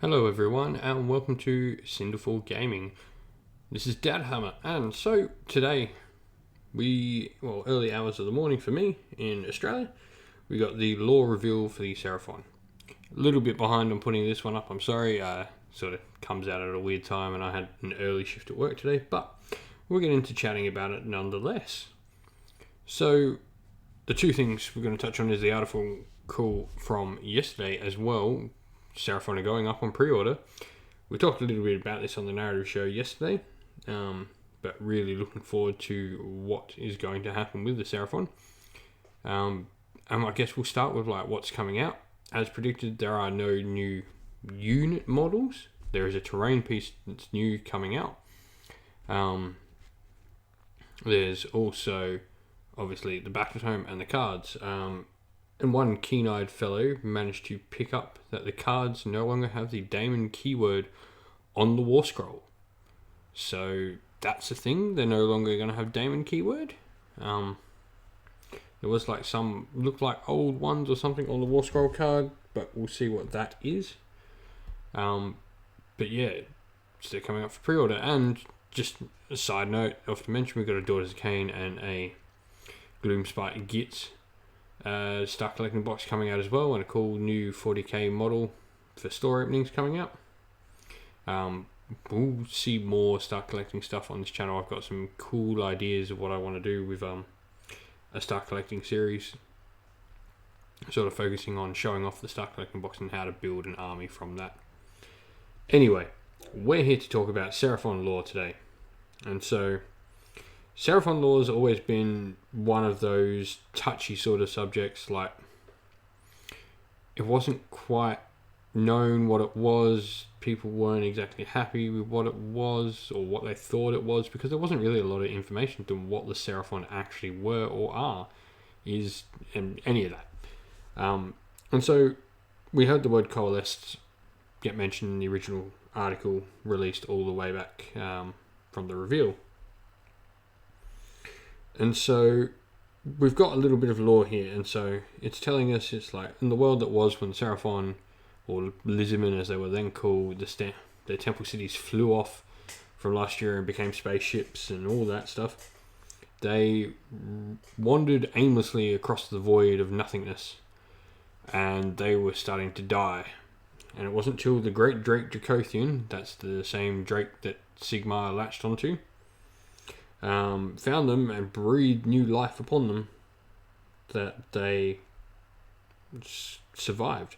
Hello everyone and welcome to Cinderfall Gaming. This is Dadhammer, and so today early hours of the morning for me in Australia, we got the lore reveal for the Seraphon. A little bit behind on putting this one up, I'm sorry, sort of comes out at a weird time and I had an early shift at work today, but we'll get into chatting about it nonetheless. So the two things we're going to touch on is the article from yesterday as well. Seraphon are going up on pre-order. We talked a little bit about this on the narrative show yesterday, but really looking forward to what is going to happen with the Seraphon. And I guess we'll start with what's coming out. As predicted, there are no new unit models. There is a terrain piece that's new coming out. There's also obviously the battle tome and the cards. And one keen-eyed fellow managed to pick up that the cards no longer have the daemon keyword on the war scroll. So that's a thing. They're no longer going to have daemon keyword. There was some look like old ones or something on the war scroll card, but we'll see what that is. But yeah, they're coming up for pre-order. And just a side note, I have to mention, we've got a Daughters of Cain and a Gloomspite Gits Star Collecting box coming out as well, and a cool new 40k model for store openings coming out. We'll see more Star Collecting stuff on this channel. I've got some cool ideas of what I want to do with a Star Collecting series, sort of focusing on showing off the Star Collecting box and how to build an army from that. Anyway, we're here to talk about Seraphon lore today, and so Seraphon lore has always been one of those touchy sort of subjects. It wasn't quite known what it was. People weren't exactly happy with what it was or what they thought it was, because there wasn't really a lot of information to what the Seraphon actually were or are, and any of that. And so we heard the word coalesced get mentioned in the original article released all the way back from the reveal. And so we've got a little bit of lore here, and so it's telling us it's in the world that was when Seraphon, or Lysimen as they were then called, the temple cities flew off from last year and became spaceships and all that stuff. They wandered aimlessly across the void of nothingness, and they were starting to die. And it wasn't till the great Drake Dracothian, that's the same Drake that Sigmar latched onto, found them and breathed new life upon them, that they survived.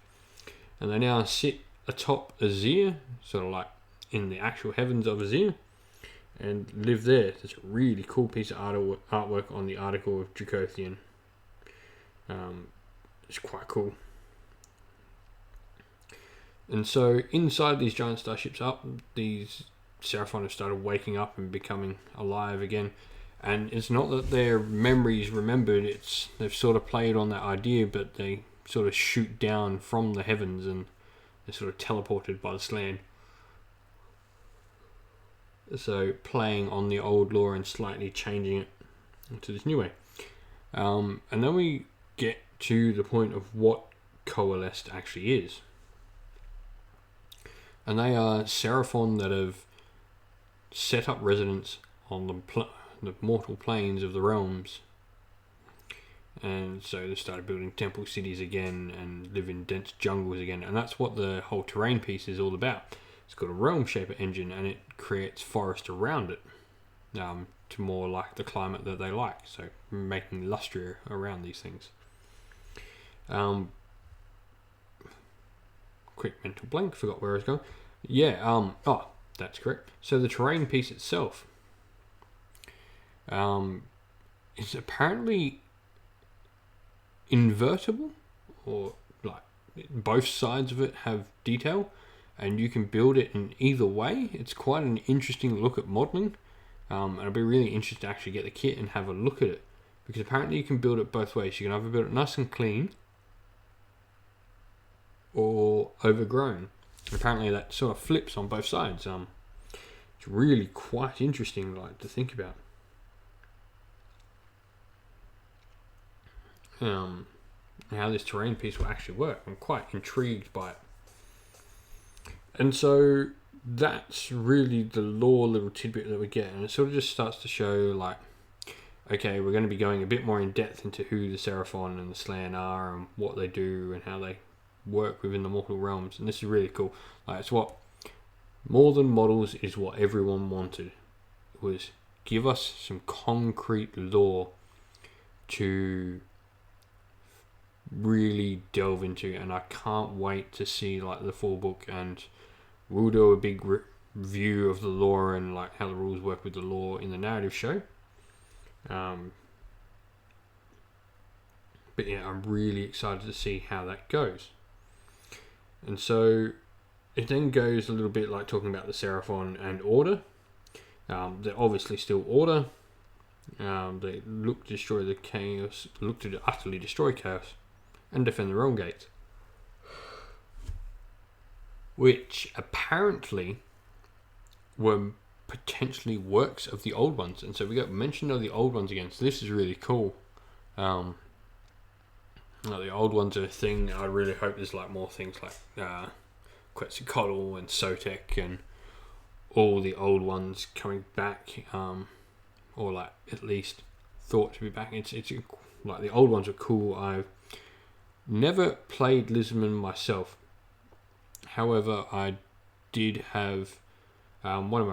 And they now sit atop Azir, sort of in the actual heavens of Azir, and live there. There's a really cool piece of artwork on the article of Dracothian. It's quite cool. And so inside these giant starships these Seraphon have started waking up and becoming alive again. And it's not that their memories remembered, they've sort of played on that idea, but they sort of shoot down from the heavens and they're sort of teleported by the Slan. So playing on the old lore and slightly changing it into this new way. And then we get to the point of what Coalesced actually is. And they are Seraphon that have set up residence on the mortal planes of the realms. And so they started building temple cities again and live in dense jungles again. And that's what the whole terrain piece is all about. It's got a realm shaper engine, and it creates forest around it to more like the climate that they like. So making lustria around these things. Quick mental blank, forgot where I was going. Yeah, that's correct. So the terrain piece itself is apparently invertible, or both sides of it have detail, and you can build it in either way. It's quite an interesting look at modelling, and I'll be really interested to actually get the kit and have a look at it, because apparently you can build it both ways. You can either build it nice and clean or overgrown. Apparently that sort of flips on both sides. It's really quite interesting to think about. How this terrain piece will actually work. I'm quite intrigued by it. And so that's really the lore little tidbit that we get, and it sort of just starts to show like, okay, we're going to be going a bit more in depth into who the Seraphon and the Slan are and what they do and how they work within the mortal realms, and this is really cool. Like, it's what more than models is what everyone wanted, was give us some concrete lore to really delve into, and I can't wait to see like the full book, and we'll do a big review of the lore and like how the rules work with the lore in the narrative show. But yeah, I'm really excited to see how that goes. And so it then goes a little bit like talking about the Seraphon and Order. They're obviously still Order. They look to destroy the chaos, look to utterly destroy chaos, and defend their own gates. Which apparently were potentially works of the old ones. And so we got mention of the old ones again. So this is really cool. The old ones are a thing. I really hope there's like more things like Quetzalcoatl and Sotek and all the old ones coming back, or like at least thought to be back. It's like the old ones are cool. I've never played Lisman myself. However, I did have one of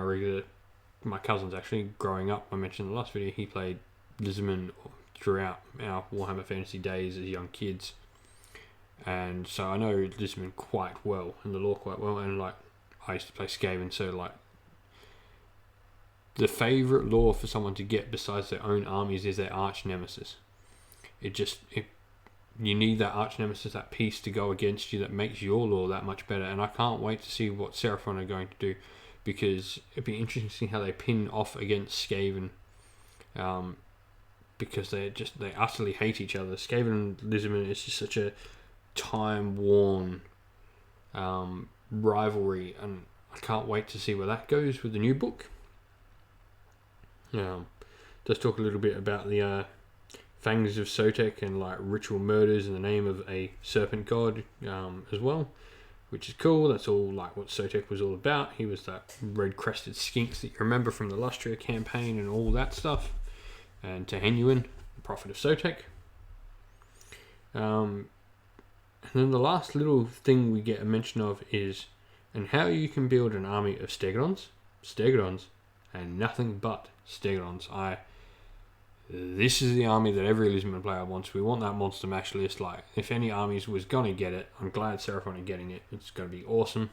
my cousins actually growing up. I mentioned in the last video, he played Lisman throughout our Warhammer Fantasy days as young kids, and so I know Lisman quite well and the lore quite well. And like, I used to play Skaven, so like the favourite lore for someone to get besides their own armies is their arch nemesis. You need that arch nemesis, that piece to go against you that makes your lore that much better. And I can't wait to see what Seraphon are going to do, because it'd be interesting to see how they pin off against Skaven, because they utterly hate each other. Skaven and Lisman is just such a time-worn rivalry, and I can't wait to see where that goes with the new book. Let's talk a little bit about the Fangs of Sotek and like ritual murders in the name of a serpent god as well, which is cool. That's all like what Sotek was all about. He was that red-crested skinks that you remember from the Lustria campaign and all that stuff. And Tehenuin, the prophet of Sotek. And then the last little thing we get a mention of is, and how you can build an army of Stegodons, and nothing but Stegodons. This is the army that every Lisman player wants. We want that monster mash list. Like, if any armies was gonna get it, I'm glad Seraphon are getting it. It's gonna be awesome.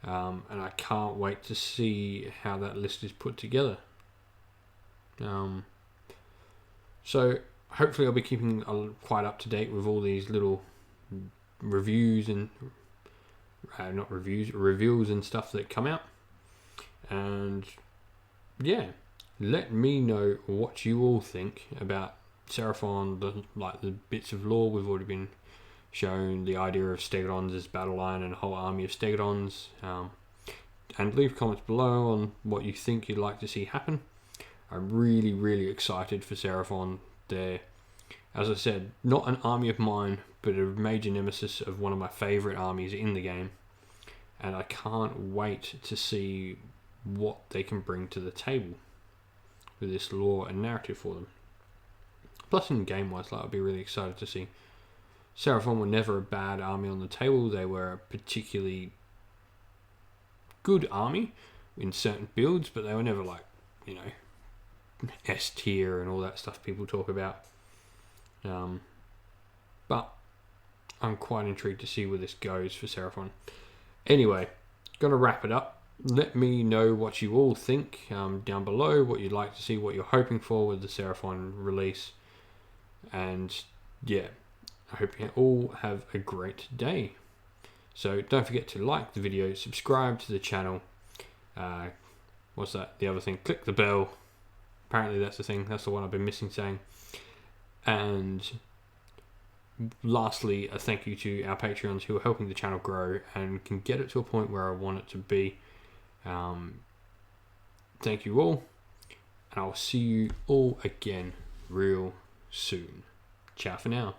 And I can't wait to see how that list is put together. So hopefully I'll be keeping quite up to date with all these little reviews and reveals and stuff that come out. And yeah, let me know what you all think about Seraphon, the bits of lore we've already been shown, the idea of Stegodons as battle line and a whole army of Stegodons, and leave comments below on what you think you'd like to see happen. I'm really, really excited for Seraphon. They're, as I said, not an army of mine, but a major nemesis of one of my favourite armies in the game. And I can't wait to see what they can bring to the table with this lore and narrative for them. Plus, in game-wise, I'll be really excited to see. Seraphon were never a bad army on the table. They were a particularly good army in certain builds, but they were never like, S tier and all that stuff people talk about. But I'm quite intrigued to see where this goes for Seraphon. Anyway, gonna wrap it up. Let me know what you all think down below, what you'd like to see, what you're hoping for with the Seraphon release. And yeah, I hope you all have a great day. So don't forget to like the video, subscribe to the channel. What's that? The other thing, click the bell. Apparently that's the thing. That's the one I've been missing saying. And lastly, a thank you to our Patreons who are helping the channel grow and can get it to a point where I want it to be. Thank you all, and I'll see you all again real soon. Ciao for now.